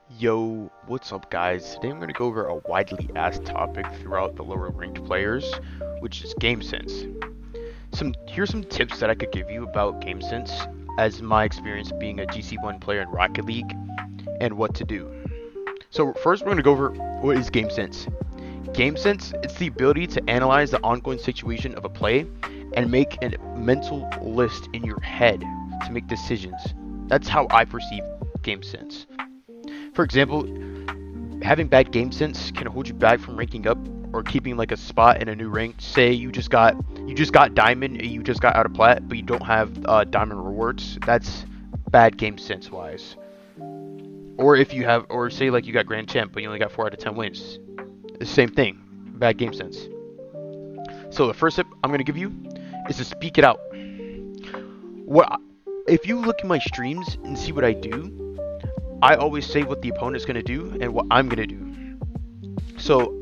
Yo, what's up guys? Today I'm going to go over a widely asked topic throughout the lower ranked players, which is game sense. Here's some tips that I could give you about game sense as my experience being a GC1 player in Rocket League and what to do. So first we're going to go over what is game sense. Game sense is the ability to analyze the ongoing situation of a play and make a mental list in your head to make decisions. That's how I perceive game sense. For example, having bad game sense can hold you back from ranking up or keeping like a spot in a new rank. Say you just got diamond, you just got out of plat, but you don't have diamond rewards. That's bad game sense wise. Or if you have, or say like you got grand champ, but you only got 4 out of 10 wins. The same thing, bad game sense. So the first tip I'm gonna give you is to speak it out. If you look at my streams and see what I do, I always say what the opponent's going to do and what I'm going to do. So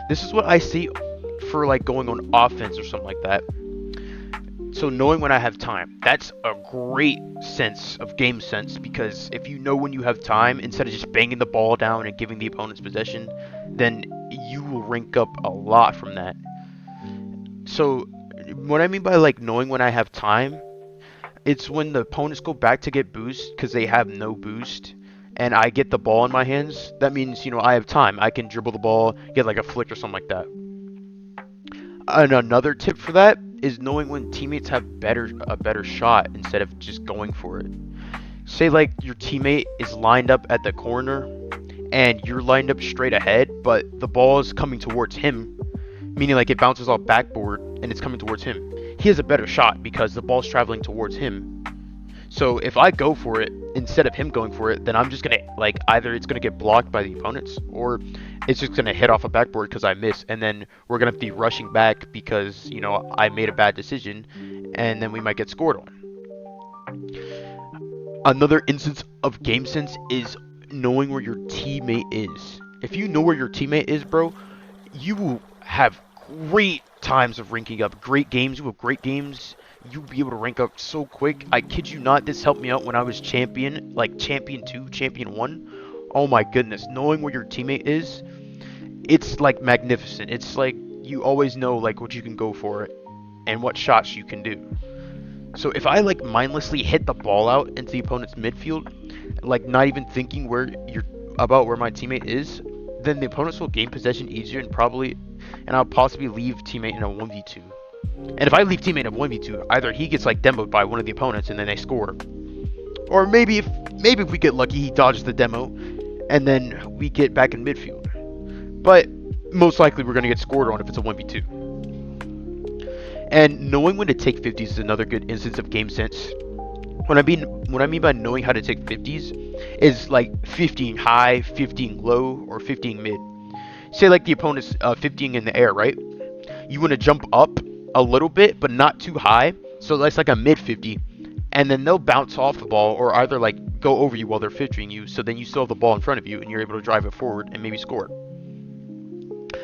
this is what I see for like going on offense or something like that. So knowing when I have time, that's a great sense of game sense, because if you know when you have time, instead of just banging the ball down and giving the opponent's possession, then you will rank up a lot from that. So what I mean by like knowing when I have time, it's when the opponents go back to get boost because they have no boost, and I get the ball in my hands. That means, I have time. I can dribble the ball, get like a flick or something like that. And another tip for that is knowing when teammates have a better shot instead of just going for it. Say like your teammate is lined up at the corner and you're lined up straight ahead, but the ball is coming towards him, meaning like it bounces off backboard and it's coming towards him. He has a better shot because the ball's traveling towards him. So if I go for it instead of him going for it, then I'm just gonna either it's gonna get blocked by the opponents, or it's just gonna hit off a backboard because I miss, and then we're gonna be rushing back because I made a bad decision, and then we might get scored on. Another instance of game sense is knowing where your teammate is. If you know where your teammate is, bro, you will have great times of ranking up. Great games. You have great games. You'll be able to rank up so quick. I kid you not, this helped me out when I was champion, like champion 2, champion 1. Oh my goodness, knowing where your teammate is, it's like magnificent. It's like you always know like what you can go for and what shots you can do. So if I like mindlessly hit the ball out into the opponent's midfield, like not even thinking where my teammate is, then the opponents will gain possession easier and I'll possibly leave teammate in a 1v2. And if I leave teammate in a 1v2, either he gets like demoed by one of the opponents and then they score, or maybe if we get lucky, he dodges the demo and then we get back in midfield. But most likely we're going to get scored on if it's a 1v2. And knowing when to take 50s is another good instance of game sense. What I mean by knowing how to take 50s is like 50 high, 50 low, or 50 mid. Say like the opponent's 50 in the air, right? You want to jump up a little bit, but not too high. So that's like a mid 50, and then they'll bounce off the ball or either like go over you while they're 50ing you. So then you still have the ball in front of you, and you're able to drive it forward and maybe score.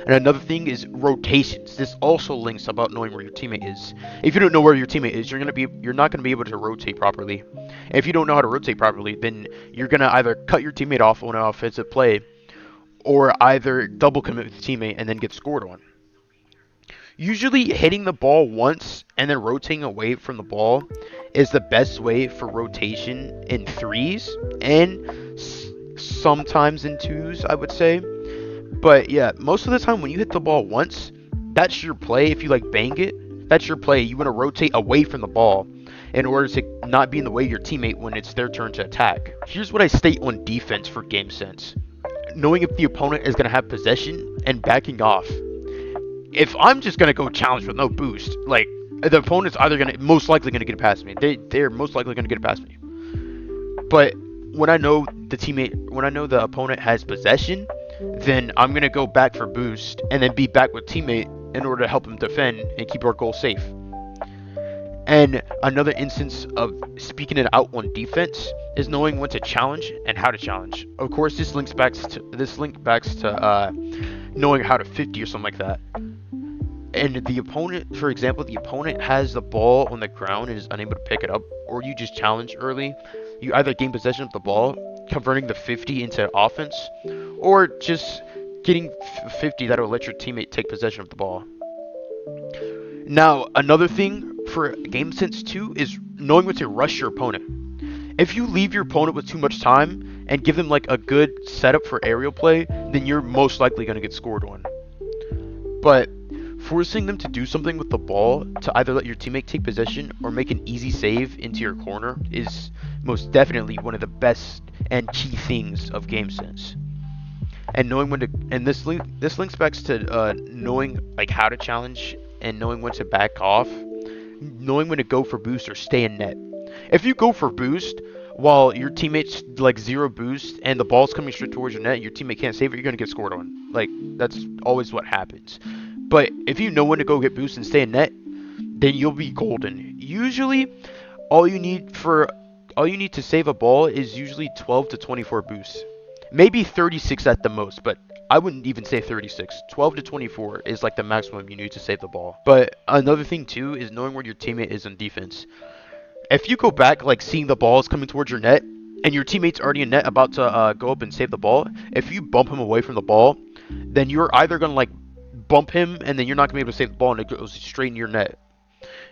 And another thing is rotations. This also links about knowing where your teammate is. If you don't know where your teammate is, you're not gonna be able to rotate properly. And if you don't know how to rotate properly, then you're gonna either cut your teammate off on an offensive play, or either double commit with the teammate and then get scored on. Usually hitting the ball once and then rotating away from the ball is the best way for rotation in 3s and sometimes in 2s, I would say. But yeah, most of the time when you hit the ball once, that's your play. If you like bang it, that's your play. You want to rotate away from the ball in order to not be in the way of your teammate when it's their turn to attack. Here's what I state on defense for game sense. Knowing if the opponent is going to have possession and backing off. If I'm just gonna go challenge with no boost, like the opponent's either most likely gonna get it past me. They're most likely gonna get it past me. But when I know the opponent has possession, then I'm gonna go back for boost and then be back with teammate in order to help him defend and keep our goal safe. And another instance of speaking it out on defense is knowing when to challenge and how to challenge. Of course, this links back to knowing how to 50 or something like that. And the opponent, for example, the opponent has the ball on the ground and is unable to pick it up, or you just challenge early. You either gain possession of the ball, converting the 50 into offense, or just getting 50 that'll let your teammate take possession of the ball. Now, another thing for game sense too is knowing when to rush your opponent. If you leave your opponent with too much time and give them like a good setup for aerial play, then you're most likely going to get scored on. But forcing them to do something with the ball to either let your teammate take possession or make an easy save into your corner is most definitely one of the best and key things of game sense. And knowing when to, and this links back to knowing like how to challenge and knowing when to back off, knowing when to go for boost or stay in net. If you go for boost while your teammate's like 0 boost and the ball's coming straight towards your net, your teammate can't save it, you're gonna get scored on. Like, that's always what happens. But if you know when to go get boost and stay in net, then you'll be golden. Usually, all you need to save a ball is usually 12 to 24 boosts. Maybe 36 at the most, but I wouldn't even say 36. 12 to 24 is like the maximum you need to save the ball. But another thing too is knowing where your teammate is on defense. If you go back like seeing the ball is coming towards your net and your teammate's already in net about to go up and save the ball, if you bump him away from the ball, then you're either going to like bump him and then you're not going to be able to save the ball and it goes straight in your net.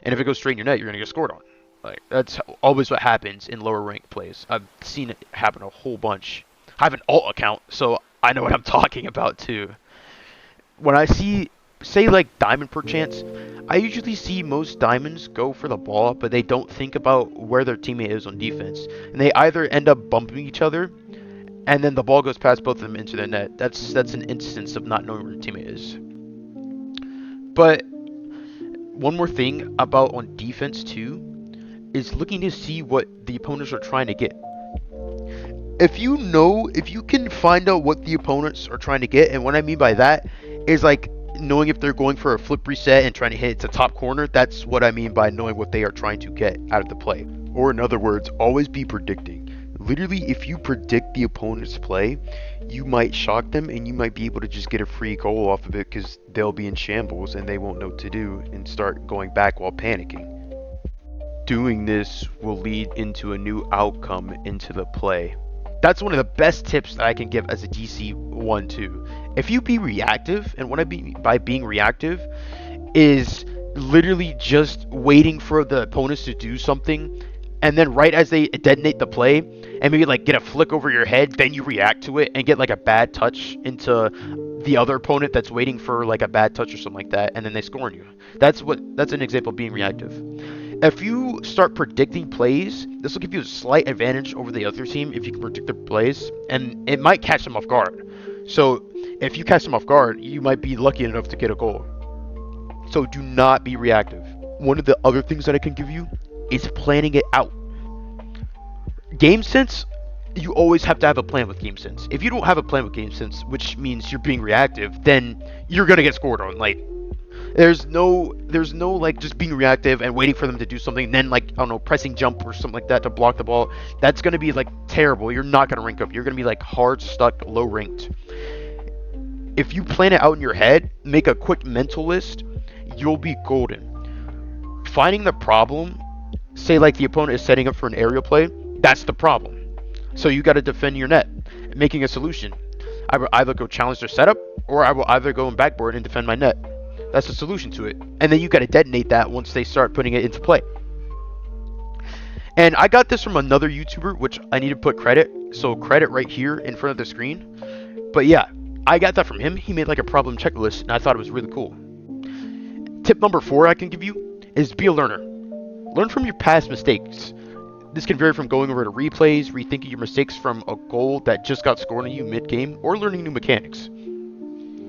And if it goes straight in your net, you're going to get scored on. Like, that's always what happens in lower rank plays. I've seen it happen a whole bunch. I have an alt account, so I know what I'm talking about too. When I see, say like diamond per chance, I usually see most diamonds go for the ball, but they don't think about where their teammate is on defense. And they either end up bumping each other, and then the ball goes past both of them into the net. That's an instance of not knowing where your teammate is. But one more thing about on defense too, is looking to see what the opponents are trying to get. If you can find out what the opponents are trying to get, and what I mean by that is like knowing if they're going for a flip reset and trying to hit it to top corner, that's what I mean by knowing what they are trying to get out of the play. Or in other words, always be predicting. Literally, if you predict the opponent's play, you might shock them and you might be able to just get a free goal off of it because they'll be in shambles and they won't know what to do and start going back while panicking. Doing this will lead into a new outcome into the play. That's one of the best tips that I can give as a DC 1-2. If you be reactive, and what I mean by being reactive is literally just waiting for the opponents to do something, and then right as they detonate the play, and maybe like get a flick over your head, then you react to it and get like a bad touch into the other opponent that's waiting for like a bad touch or something like that, and then they score on you. That's an example of being reactive. If you start predicting plays, this will give you a slight advantage over the other team if you can predict their plays, and it might catch them off guard. So if you catch them off guard, you might be lucky enough to get a goal. So do not be reactive. One of the other things that I can give you is planning it out. Game sense, you always have to have a plan with game sense. If you don't have a plan with game sense, which means you're being reactive, then you're gonna get scored on. Like, there's no like just being reactive and waiting for them to do something, and then like, I don't know, pressing jump or something like that to block the ball. That's gonna be like terrible. You're not gonna rank up. You're gonna be like hard stuck, low ranked. If you plan it out in your head, make a quick mental list, you'll be golden. Finding the problem, say like the opponent is setting up for an aerial play, that's the problem. So you got to defend your net, making a solution. I will either go challenge their setup, or I will either go in backboard and defend my net. That's the solution to it. And then you got to detonate that once they start putting it into play. And I got this from another YouTuber, which I need to put credit. So credit right here in front of the screen. But yeah, I got that from him. He made like a problem checklist, and I thought it was really cool. Tip number 4 I can give you is be a learner. Learn from your past mistakes. This can vary from going over to replays, rethinking your mistakes from a goal that just got scored on you mid-game, or learning new mechanics.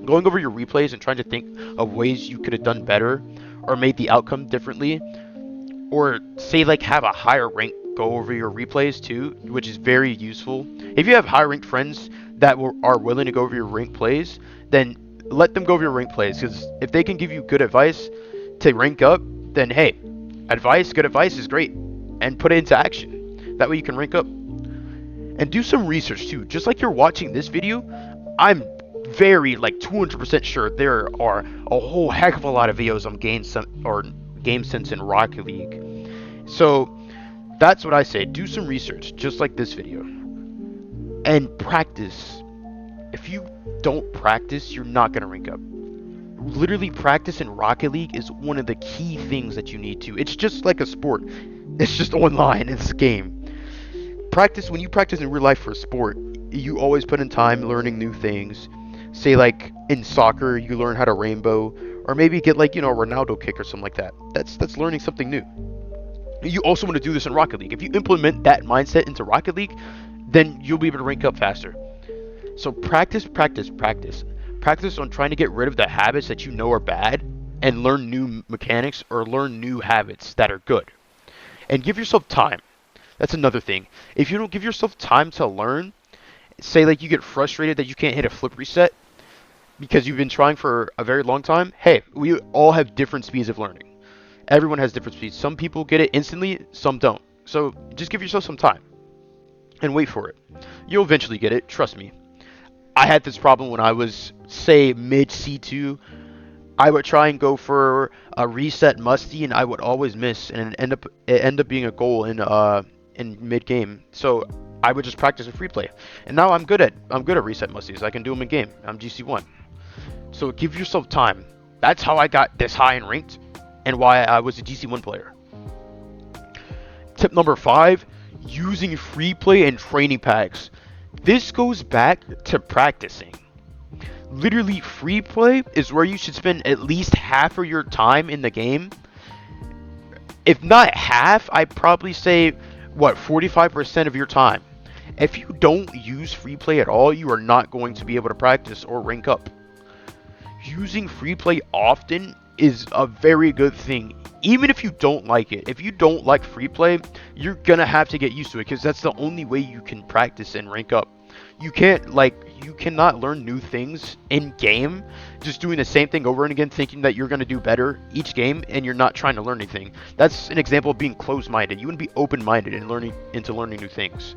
Going over your replays and trying to think of ways you could have done better or made the outcome differently, or say like have a higher rank go over your replays too, which is very useful. If you have high ranked friends that are willing to go over your rank plays, then let them go over your rank plays, because if they can give you good advice to rank up, then hey, good advice is great, and put it into action. That way you can rank up. And do some research too. Just like you're watching this video, I'm very like 200% sure there are a whole heck of a lot of videos on game sense in Rocket League. So that's what I say. Do some research, just like this video. And practice. If you don't practice, you're not going to rank up. Literally, practice in Rocket League is one of the key things that you need to. It's just like a sport. It's just online. It's a game. Practice, when you practice in real life for a sport, you always put in time learning new things. Say like in soccer, you learn how to rainbow, or maybe get like, a Ronaldo kick or something like that. That's learning something new. You also want to do this in Rocket League. If you implement that mindset into Rocket League, then you'll be able to rank up faster. So practice, practice, practice. Practice on trying to get rid of the habits that you know are bad and learn new mechanics or learn new habits that are good. And give yourself time. That's another thing. If you don't give yourself time to learn, say like you get frustrated that you can't hit a flip reset because you've been trying for a very long time. Hey, we all have different speeds of learning. Everyone has different speeds. Some people get it instantly, some don't. So just give yourself some time and wait for it. You'll eventually get it, trust me. I had this problem when I was, say, mid C2. I would try and go for a reset musty, and I would always miss, and it end up being a goal in mid game. So I would just practice in free play, and now I'm good at reset musties. I can do them in game. I'm GC1. So give yourself time. That's how I got this high in ranked, and why I was a GC1 player. Tip number 5: using free play and training packs. This goes back to practicing. Literally, free play is where you should spend at least half of your time in the game. If not half, I'd probably say, 45% of your time. If you don't use free play at all, you are not going to be able to practice or rank up. Using free play often is a very good thing. Even if you don't like it, if you don't like free play, you're gonna have to get used to it, because that's the only way you can practice and rank up. You cannot learn new things in game just doing the same thing over and again, thinking that you're gonna do better each game and you're not trying to learn anything. That's an example of being closed-minded. You want to be open-minded and learning new things.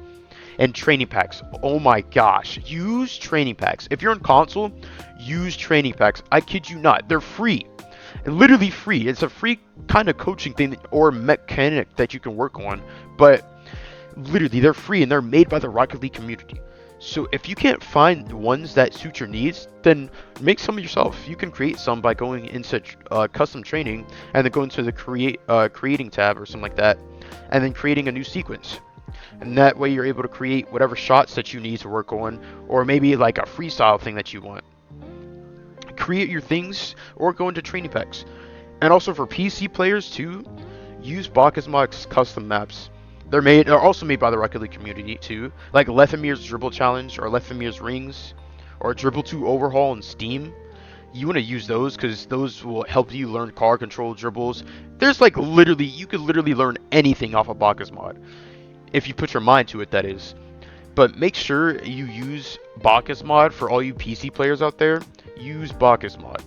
And training packs. Oh my gosh, use training packs. If you're on console, use training packs. I kid you not, they're free. Literally free. It's a free kind of coaching thing or mechanic that you can work on, but literally they're free and they're made by the Rocket League community. So if you can't find ones that suit your needs, then make some yourself. You can create some by going into custom training and then go into the creating tab or something like that, and then creating a new sequence. And that way you're able to create whatever shots that you need to work on, or maybe like a freestyle thing that you want. Create your things or go into training packs. And also for PC players too, use BakkesMod's custom maps. They're also made by the Rocket League community too, like Lethamyrs Dribble Challenge or Lethamyrs Rings or Dribble 2 Overhaul in Steam. You want to use those because those will help you learn car control dribbles. There's like you could literally learn anything off of BakkesMod if you put your mind to it, that is. But make sure you use BakkesMod. For all you PC players out there, use BakkesMod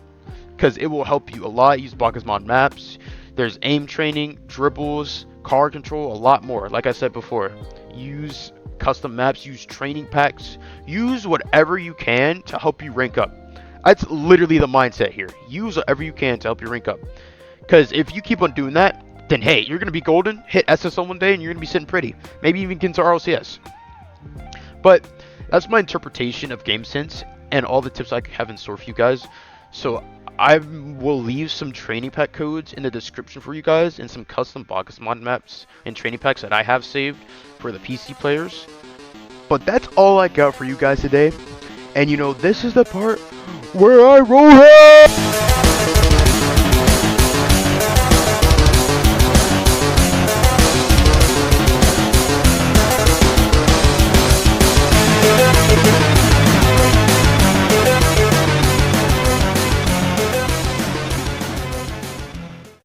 because it will help you a lot. Use BakkesMod maps. There's aim training, dribbles, car control, a lot more. Like I said before, use custom maps, use training packs, use whatever you can to help you rank up. That's literally the mindset here. Use whatever you can to help you rank up. Because if you keep on doing that, then hey, you're going to be golden, hit SSL one day, and you're going to be sitting pretty. Maybe even get into RLCS. But that's my interpretation of game sense and all the tips I have in store for you guys. So I will leave some training pack codes in the description for you guys and some custom BakkesMod maps and training packs that I have saved for the PC players. But that's all I got for you guys today. And this is the part where I roll it!